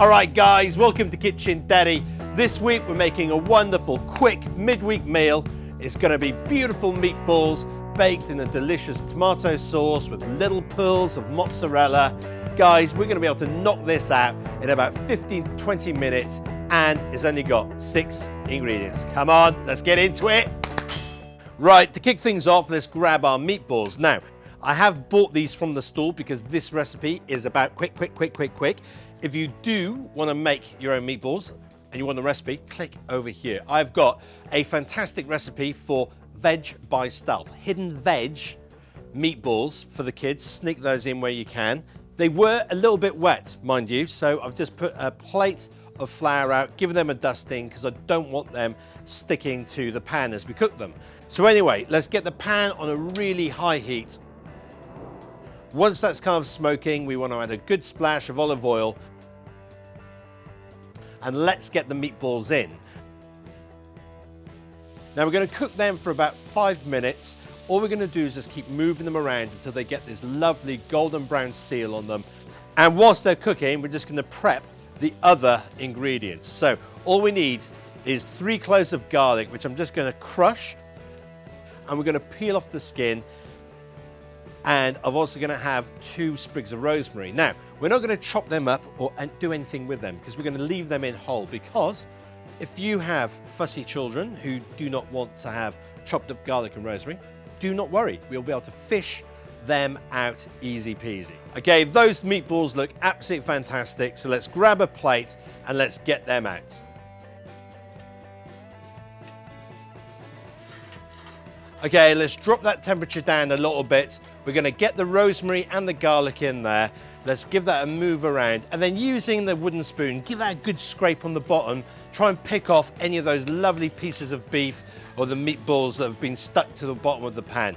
All right, guys, welcome to Kitchen Daddy. This week we're making a wonderful, quick midweek meal. It's going to be beautiful meatballs baked in a delicious tomato sauce with little pearls of mozzarella. Guys, we're going to be able to knock this out in about 15 to 20 minutes, and it's only got 6 ingredients. Come on, let's get into it. Right, to kick things off, let's grab our meatballs. Now, I have bought these from the store because this recipe is about quick. If you do want to make your own meatballs and you want the recipe, click over here. I've got a fantastic recipe for veg by stealth, hidden veg meatballs for the kids. Sneak those in where you can. They were a little bit wet, mind you, so I've just put a plate of flour out, given them a dusting because I don't want them sticking to the pan as we cook them. So anyway, let's get the pan on a really high heat. Once that's kind of smoking, we want to add a good splash of olive oil, and let's get the meatballs in. Now we're going to cook them for about 5 minutes. All we're going to do is just keep moving them around until they get this lovely golden brown seal on them. And whilst they're cooking, we're just going to prep the other ingredients. So all we need is 3 cloves of garlic, which I'm just going to crush, and we're going to peel off the skin. And I'm also going to have 2 sprigs of rosemary. Now, we're not going to chop them up or do anything with them because we're going to leave them in whole, because if you have fussy children who do not want to have chopped up garlic and rosemary, do not worry. We'll be able to fish them out easy peasy. Okay, those meatballs look absolutely fantastic. So let's grab a plate and let's get them out. Okay, let's drop that temperature down a little bit. We're going to get the rosemary and the garlic in there. Let's give that a move around. And then using the wooden spoon, give that a good scrape on the bottom. Try and pick off any of those lovely pieces of beef or the meatballs that have been stuck to the bottom of the pan.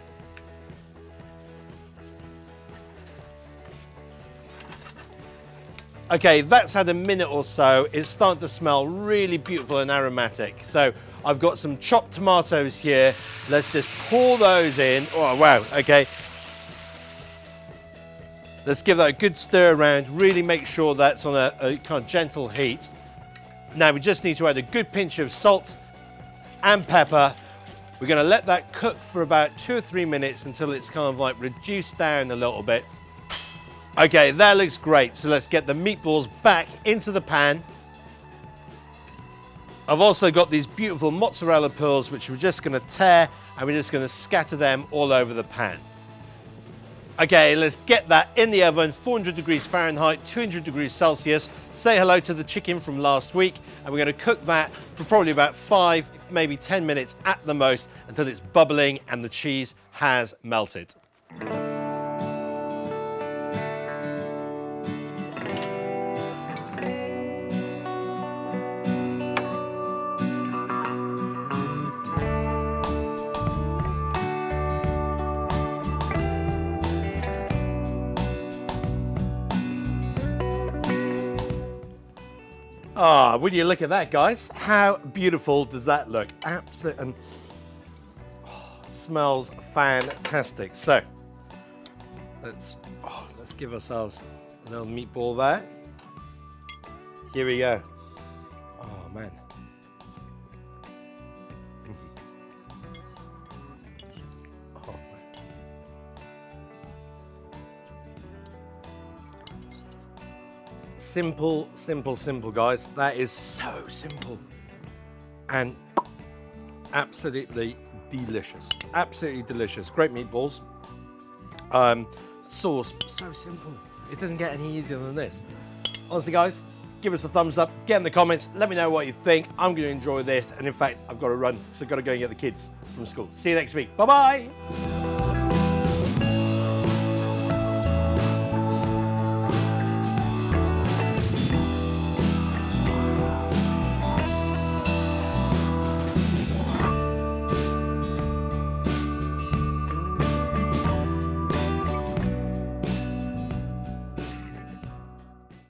Okay, that's had a minute or so. It's starting to smell really beautiful and aromatic. So I've got some chopped tomatoes here. Let's just pour those in. Oh, wow, okay. Let's give that a good stir around. Really make sure that's on a kind of gentle heat. Now we just need to add a good pinch of salt and pepper. We're going to let that cook for about 2 or 3 minutes until it's kind of like reduced down a little bit. Okay, that looks great. So let's get the meatballs back into the pan. I've also got these beautiful mozzarella pearls, which we're just going to tear, and we're just going to scatter them all over the pan. Okay, let's get that in the oven, 400 degrees Fahrenheit, 200 degrees Celsius. Say hello to the chicken from last week, and we're going to cook that for probably about 5, maybe 10 minutes at the most, until it's bubbling and the cheese has melted. Ah, would you look at that, guys? How beautiful does that look? Absolutely, and smells fantastic. So let's give ourselves a little meatball there. Here we go. Oh man. Oh, man. Simple, guys. That is so simple and absolutely delicious. Absolutely delicious. Great meatballs. Sauce, so simple. It doesn't get any easier than this. Honestly, guys, give us a thumbs up. Get in the comments. Let me know what you think. I'm going to enjoy this. And in fact, I've got to run, so I've got to go and get the kids from school. See you next week. Bye-bye.